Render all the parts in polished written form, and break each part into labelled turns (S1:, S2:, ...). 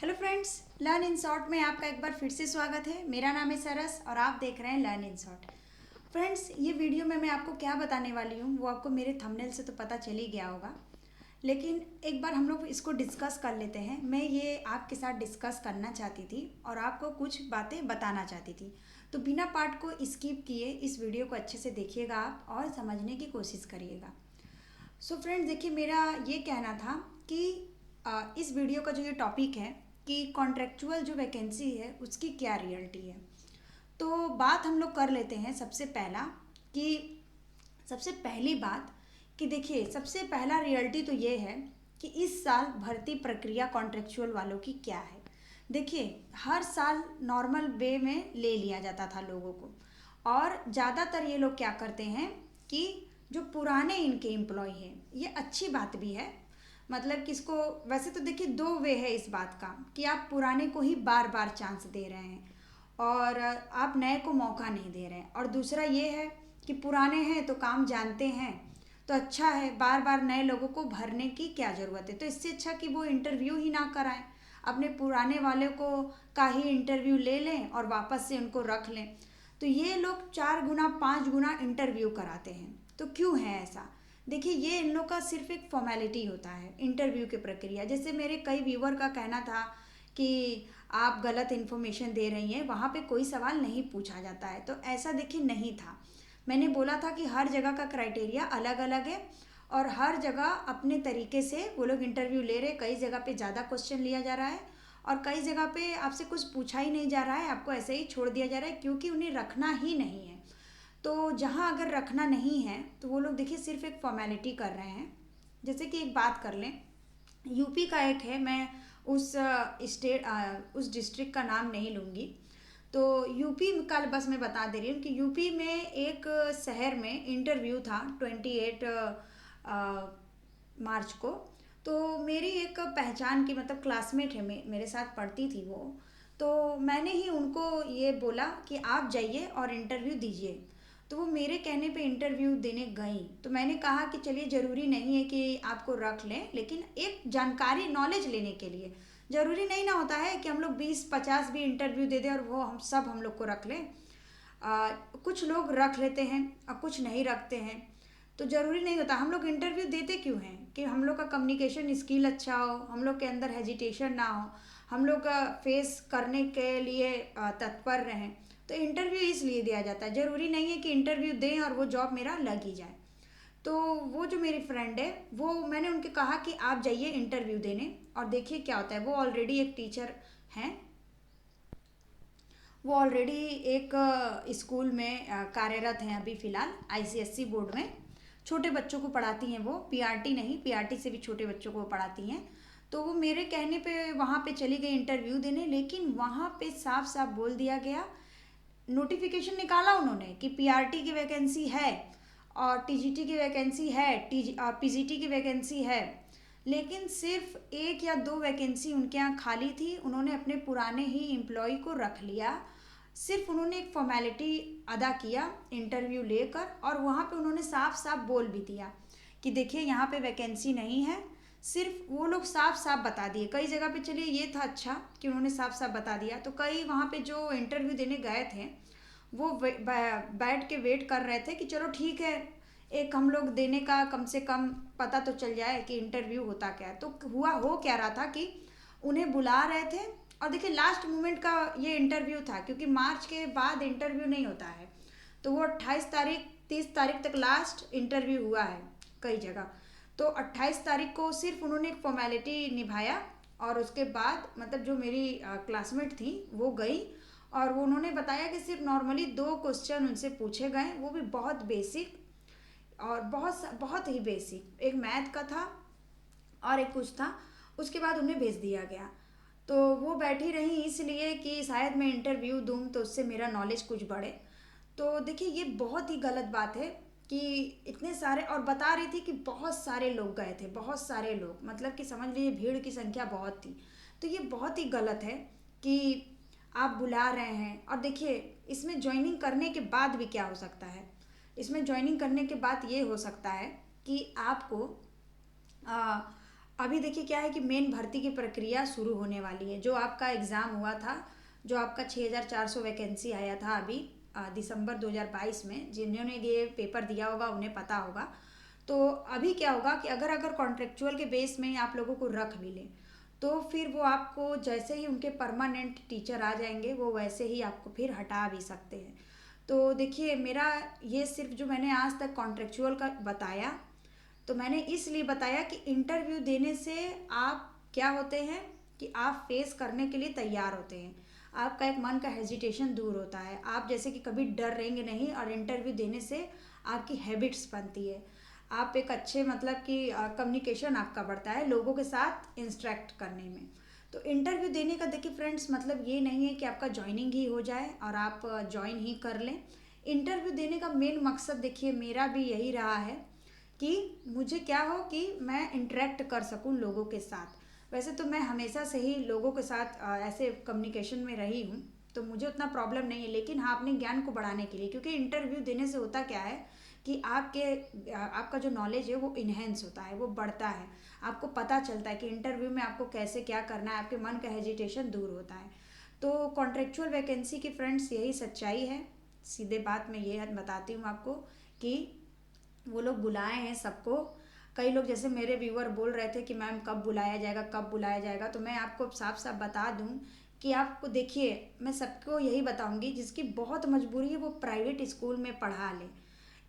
S1: Hello friends, learn in short में आपका एक बार फिर से स्वागत है। मेरा नाम है सरस और आप देख रहे हैं लर्न इन शॉर्ट। फ्रेंड्स, ये वीडियो में मैं आपको क्या बताने वाली हूँ वो आपको मेरे थंबनेल से तो पता चल ही गया होगा, लेकिन एक बार हम लोग इसको डिस्कस कर लेते हैं। मैं ये आपके साथ डिस्कस करना चाहती थी और आपको कुछ बातें बताना चाहती थी, तो बिना पार्ट को स्किप किए इस वीडियो को अच्छे से देखिएगा आप और समझने की कोशिश करिएगा। सो फ्रेंड्स, देखिए, मेरा ये कहना था कि इस वीडियो का जो ये टॉपिक है कि कॉन्ट्रेक्चुअल जो वैकेंसी है उसकी क्या रियलिटी है। तो बात हम लोग कर लेते हैं सबसे पहला कि सबसे पहली बात कि देखिए, सबसे पहला रियलिटी तो ये है कि इस साल भर्ती प्रक्रिया कॉन्ट्रेक्चुअल वालों की क्या है। देखिए, हर साल नॉर्मल वे में ले लिया जाता था लोगों को, और ज़्यादातर ये लोग क्या करते हैं कि जो पुराने इनके एम्प्लॉय हैं, ये अच्छी बात भी है, मतलब कि इसको वैसे तो देखिए दो वे है इस बात का कि आप पुराने को ही बार बार चांस दे रहे हैं और आप नए को मौका नहीं दे रहे हैं, और दूसरा ये है कि पुराने हैं तो काम जानते हैं तो अच्छा है, बार बार नए लोगों को भरने की क्या ज़रूरत है। तो इससे अच्छा कि वो इंटरव्यू ही ना कराएं, अपने पुराने वाले को का ही इंटरव्यू ले लें और वापस से उनको रख लें। तो ये लोग 4 गुना 5 गुना इंटरव्यू कराते हैं। तो क्यों है ऐसा? देखिए, ये इन लोग का सिर्फ एक फॉर्मेलिटी होता है इंटरव्यू की प्रक्रिया। जैसे मेरे कई व्यूअर का कहना था कि आप गलत इन्फॉर्मेशन दे रही हैं, वहाँ पे कोई सवाल नहीं पूछा जाता है। तो ऐसा देखिए नहीं था। मैंने बोला था कि हर जगह का क्राइटेरिया अलग अलग है और हर जगह अपने तरीके से वो लोग इंटरव्यू ले रहे। कई जगह पे ज़्यादा क्वेश्चन लिया जा रहा है और कई जगह पे आपसे कुछ पूछा ही नहीं जा रहा है, आपको ऐसे ही छोड़ दिया जा रहा है क्योंकि उन्हें रखना ही नहीं है। तो जहाँ अगर रखना नहीं है तो वो लोग देखिए सिर्फ एक फॉर्मेलिटी कर रहे हैं। जैसे कि एक बात कर लें, यूपी का एक है, मैं उस उस डिस्ट्रिक्ट का नाम नहीं लूँगी। तो यूपी का बस मैं बता दे रही हूँ कि यूपी में एक शहर में इंटरव्यू था 28 मार्च को। तो मेरी एक पहचान की मतलब क्लासमेट है, मेरे साथ पढ़ती थी वो। तो मैंने ही उनको ये बोला कि आप जाइए और इंटरव्यू दीजिए। तो वो मेरे कहने पे इंटरव्यू देने गई। तो मैंने कहा कि चलिए, ज़रूरी नहीं है कि आपको रख लें, लेकिन एक जानकारी नॉलेज लेने के लिए ज़रूरी नहीं ना होता है कि हम लोग 20-50 भी इंटरव्यू दे दें और वो हम लोग को रख लें। कुछ लोग रख लेते हैं और कुछ नहीं रखते हैं। तो ज़रूरी नहीं होता। हम लोग इंटरव्यू देते क्यों हैं कि हम लोग का कम्युनिकेशन स्किल अच्छा हो, हम लोग के अंदर हेजिटेशन ना हो, हम लोग का फेस करने के लिए तत्पर रहें। तो इंटरव्यू इसलिए दिया जाता है। ज़रूरी नहीं है कि इंटरव्यू दें और वो जॉब मेरा लग ही जाए। तो वो जो मेरी फ्रेंड है, वो मैंने उनके कहा कि आप जाइए इंटरव्यू देने और देखिए क्या होता है। वो ऑलरेडी एक टीचर हैं, वो ऑलरेडी एक स्कूल में कार्यरत हैं अभी फ़िलहाल आईसीएससी बोर्ड में। छोटे बच्चों को पढ़ाती हैं वो, पीआरटी नहीं, पीआरटी से भी छोटे बच्चों को पढ़ाती हैं। तो वो मेरे कहने पे वहाँ पे चली गई इंटरव्यू देने, लेकिन वहाँ पे साफ साफ बोल दिया गया, नोटिफिकेशन निकाला उन्होंने कि पीआरटी की वैकेंसी है और टीजीटी की वैकेंसी है, पीजीटी की वैकेंसी है, लेकिन सिर्फ 1 या 2 वैकेंसी उनके यहाँ खाली थी। उन्होंने अपने पुराने ही एम्प्लॉय को रख लिया। सिर्फ उन्होंने एक फॉर्मेलिटी अदा किया इंटरव्यू लेकर, और वहाँ पे उन्होंने साफ साफ बोल भी दिया कि देखिए यहाँ पे वैकेंसी नहीं है। सिर्फ वो लोग साफ साफ बता दिए। कई जगह पे चलिए ये था अच्छा कि उन्होंने साफ साफ बता दिया। तो कई वहाँ पे जो इंटरव्यू देने गए थे वो बैठ के वेट कर रहे थे कि चलो ठीक है, एक हम लोग देने का कम से कम पता तो चल जाए कि इंटरव्यू होता क्या है। तो हुआ हो क्या रहा था कि उन्हें बुला रहे थे, और देखिए लास्ट मोमेंट का ये इंटरव्यू था क्योंकि मार्च के बाद इंटरव्यू नहीं होता है। तो वो 28 तारीख 30 तारीख तक लास्ट इंटरव्यू हुआ है कई जगह। तो 28 तारीख को सिर्फ उन्होंने एक फॉर्मेलिटी निभाया, और उसके बाद मतलब जो मेरी क्लासमेट थी वो गई और वो उन्होंने बताया कि सिर्फ नॉर्मली 2 क्वेश्चन उनसे पूछे गए, वो भी बहुत बेसिक और बहुत बहुत ही बेसिक, एक मैथ का था और एक कुछ था। उसके बाद उन्हें भेज दिया गया। तो वो बैठी रही इसलिए कि शायद मैं इंटरव्यू दूँ तो उससे मेरा नॉलेज कुछ बढ़े। तो देखिए, ये बहुत ही गलत बात है कि इतने सारे, और बता रही थी कि बहुत सारे लोग गए थे, बहुत सारे लोग, मतलब कि समझ लीजिए भीड़ की संख्या बहुत थी। तो ये बहुत ही गलत है कि आप बुला रहे हैं। और देखिए, इसमें ज्वाइनिंग करने के बाद भी क्या हो सकता है, इसमें ज्वाइनिंग करने के बाद ये हो सकता है कि आपको अभी देखिए क्या है कि मेन भर्ती की प्रक्रिया शुरू होने वाली है। जो आपका एग्ज़ाम हुआ था, जो आपका 6400 वैकेंसी आया था अभी दिसंबर 2022 में, जिन्होंने ये पेपर दिया होगा उन्हें पता होगा। तो अभी क्या होगा कि अगर अगर कॉन्ट्रेक्चुअल के बेस में आप लोगों को रख भी लें, तो फिर वो आपको जैसे ही उनके परमानेंट टीचर आ जाएंगे वो वैसे ही आपको फिर हटा भी सकते हैं। तो देखिए मेरा ये सिर्फ जो मैंने आज तक कॉन्ट्रेक्चुअल का बताया, तो मैंने इसलिए बताया कि इंटरव्यू देने से आप क्या होते हैं कि आप फेस करने के लिए तैयार होते हैं। आपका एक मन का हेजिटेशन दूर होता है, आप जैसे कि कभी डर रहेंगे नहीं, और इंटरव्यू देने से आपकी हैबिट्स बनती है। आप एक अच्छे मतलब कि कम्युनिकेशन आपका बढ़ता है लोगों के साथ इंस्ट्रैक्ट करने में। तो इंटरव्यू देने का देखिए फ्रेंड्स मतलब ये नहीं है कि आपका ज्वाइनिंग ही हो जाए और आप ज्वाइन ही कर लें। इंटरव्यू देने का मेन मकसद देखिए मेरा भी यही रहा है कि मुझे क्या हो कि मैं इंटरेक्ट कर सकूं लोगों के साथ। वैसे तो मैं हमेशा से ही लोगों के साथ ऐसे कम्युनिकेशन में रही हूँ, तो मुझे उतना प्रॉब्लम नहीं है। लेकिन हाँ, अपने ज्ञान को बढ़ाने के लिए, क्योंकि इंटरव्यू देने से होता क्या है कि आपका जो नॉलेज है वो इन्हेंस होता है, वो बढ़ता है। आपको पता चलता है कि इंटरव्यू में आपको कैसे क्या करना है, आपके मन का हेजिटेशन दूर होता है। तो कॉन्ट्रेक्चुअल वैकेंसी की फ्रेंड्स यही सच्चाई है। सीधे बात मैं ये बताती हूँ आपको कि वो लोग बुलाए हैं सबको। कई लोग जैसे मेरे व्यूअर बोल रहे थे कि मैम कब बुलाया जाएगा, कब बुलाया जाएगा, तो मैं आपको साफ साफ बता दूं कि आपको देखिए मैं सबको यही बताऊंगी जिसकी बहुत मजबूरी है वो प्राइवेट स्कूल में पढ़ा ले।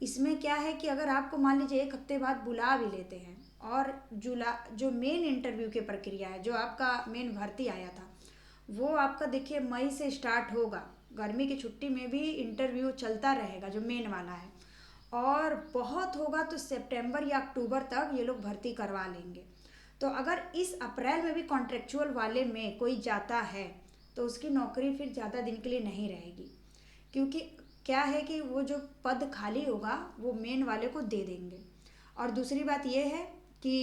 S1: इसमें क्या है कि अगर आपको मान लीजिए एक हफ्ते बाद बुला भी लेते हैं, और जुला जो मेन इंटरव्यू की प्रक्रिया है, जो आपका मेन भर्ती आया था, वो आपका देखिए मई से स्टार्ट होगा। गर्मी की छुट्टी में भी इंटरव्यू चलता रहेगा जो मेन वाला है, और बहुत होगा तो सितंबर या अक्टूबर तक ये लोग भर्ती करवा लेंगे। तो अगर इस अप्रैल में भी कॉन्ट्रेक्चुअल वाले में कोई जाता है तो उसकी नौकरी फिर ज़्यादा दिन के लिए नहीं रहेगी, क्योंकि क्या है कि वो जो पद खाली होगा वो मेन वाले को दे देंगे। और दूसरी बात ये है कि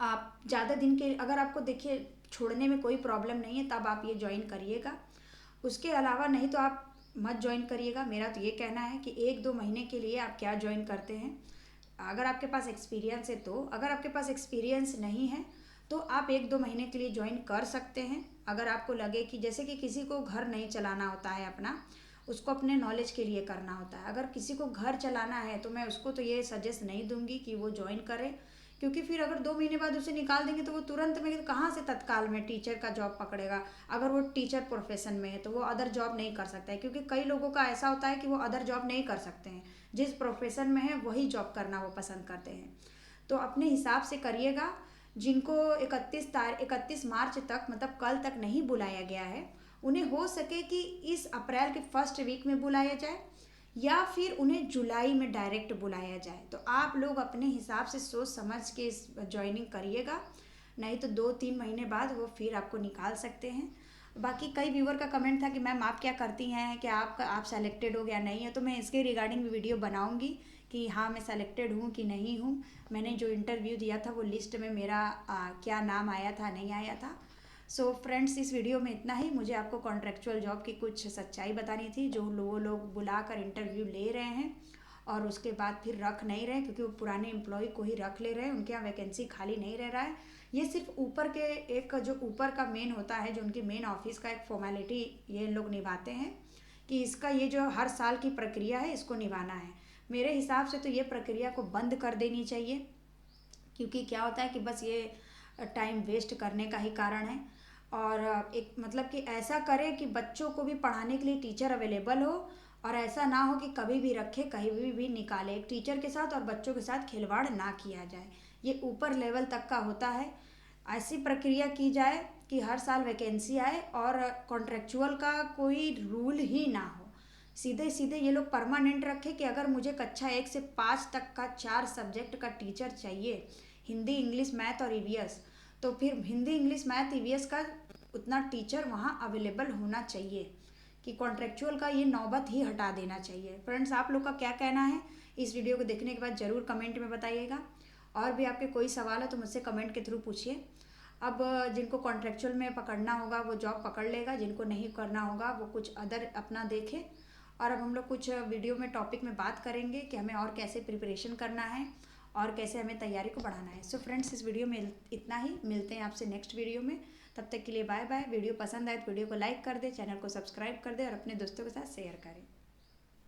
S1: आप ज़्यादा दिन के, अगर आपको देखिए छोड़ने में कोई प्रॉब्लम नहीं है तब आप ये ज्वाइन करिएगा। उसके अलावा नहीं तो आप मत ज्वाइन करिएगा। मेरा तो ये कहना है कि 1-2 महीने के लिए आप क्या ज्वाइन करते हैं, अगर आपके पास एक्सपीरियंस है तो। अगर आपके पास एक्सपीरियंस नहीं है तो आप 1-2 महीने के लिए ज्वाइन कर सकते हैं। अगर आपको लगे कि जैसे कि किसी को घर नहीं चलाना होता है अपना, उसको अपने नॉलेज के लिए करना होता है। अगर किसी को घर चलाना है तो मैं उसको तो ये सजेस्ट नहीं दूंगी कि वो ज्वाइन करे, क्योंकि फिर अगर 2 महीने बाद उसे निकाल देंगे तो वो तुरंत में कहाँ से तत्काल में टीचर का जॉब पकड़ेगा। अगर वो टीचर प्रोफेशन में है तो वो अदर जॉब नहीं कर सकता है, क्योंकि कई लोगों का ऐसा होता है कि वो अदर जॉब नहीं कर सकते हैं, जिस प्रोफेशन में है वही जॉब करना वो पसंद करते हैं। तो अपने हिसाब से करिएगा। जिनको 31 मार्च तक मतलब कल तक नहीं बुलाया गया है, उन्हें हो सके कि इस अप्रैल के फर्स्ट वीक में बुलाया जाए या फिर उन्हें जुलाई में डायरेक्ट बुलाया जाए। तो आप लोग अपने हिसाब से सोच समझ के इस ज्वाइनिंग करिएगा, नहीं तो 2-3 महीने बाद वो फिर आपको निकाल सकते हैं। बाकी कई व्यूअर का कमेंट था कि मैम आप क्या करती हैं कि आप सेलेक्टेड हो गया नहीं है, तो मैं इसके रिगार्डिंग वीडियो बनाऊंगी कि हाँ मैं सेलेक्टेड हूँ कि नहीं हूँ। मैंने जो इंटरव्यू दिया था वो लिस्ट में मेरा क्या नाम आया था नहीं आया था। सो फ्रेंड्स, इस वीडियो में इतना ही। मुझे आपको कॉन्ट्रेक्चुअल जॉब की कुछ सच्चाई बतानी थी, जो वो लोग बुलाकर इंटरव्यू ले रहे हैं और उसके बाद फिर रख नहीं रहे, क्योंकि वो पुराने एम्प्लॉय को ही रख ले रहे हैं, उनके यहाँ वैकेंसी खाली नहीं रह रहा है। ये सिर्फ ऊपर के एक जो ऊपर का मेन होता है, जो उनकी मेन ऑफिस का एक फॉर्मेलिटी ये लोग निभाते हैं कि इसका ये जो हर साल की प्रक्रिया है इसको निभाना है। मेरे हिसाब से तो ये प्रक्रिया को बंद कर देनी चाहिए, क्योंकि क्या होता है कि बस ये टाइम वेस्ट करने का ही कारण है। और एक मतलब कि ऐसा करें कि बच्चों को भी पढ़ाने के लिए टीचर अवेलेबल हो, और ऐसा ना हो कि कभी भी रखे कहीं भी निकाले। एक टीचर के साथ और बच्चों के साथ खिलवाड़ ना किया जाए, ये ऊपर लेवल तक का होता है। ऐसी प्रक्रिया की जाए कि हर साल वैकेंसी आए और कॉन्ट्रेक्चुअल का कोई रूल ही ना हो। सीधे सीधे ये लोग परमानेंट रखे कि अगर मुझे कक्षा 1 से 5 तक का 4 सब्जेक्ट का टीचर चाहिए, हिंदी इंग्लिश मैथ और ईवीएस, तो फिर हिंदी इंग्लिश मैथ ईवीएस का उतना टीचर वहाँ अवेलेबल होना चाहिए, कि कॉन्ट्रेक्चुअल का ये नौबत ही हटा देना चाहिए। फ्रेंड्स, आप लोग का क्या कहना है इस वीडियो को देखने के बाद ज़रूर कमेंट में बताइएगा। और भी आपके कोई सवाल है तो मुझसे कमेंट के थ्रू पूछिए। अब जिनको कॉन्ट्रेक्चुअल में पकड़ना होगा वो जॉब पकड़ लेगा, जिनको नहीं करना होगा वो कुछ अदर अपना देखे। और अब हम लोग कुछ वीडियो में टॉपिक में बात करेंगे कि हमें और कैसे प्रिपरेशन करना है और कैसे हमें तैयारी को बढ़ाना है। सो फ्रेंड्स, इस वीडियो में इतना ही। मिलते हैं आपसे नेक्स्ट वीडियो में। तब तक के लिए बाय बाय। वीडियो पसंद आए तो वीडियो को लाइक कर दे, चैनल को सब्सक्राइब कर दे और अपने दोस्तों के साथ शेयर करें।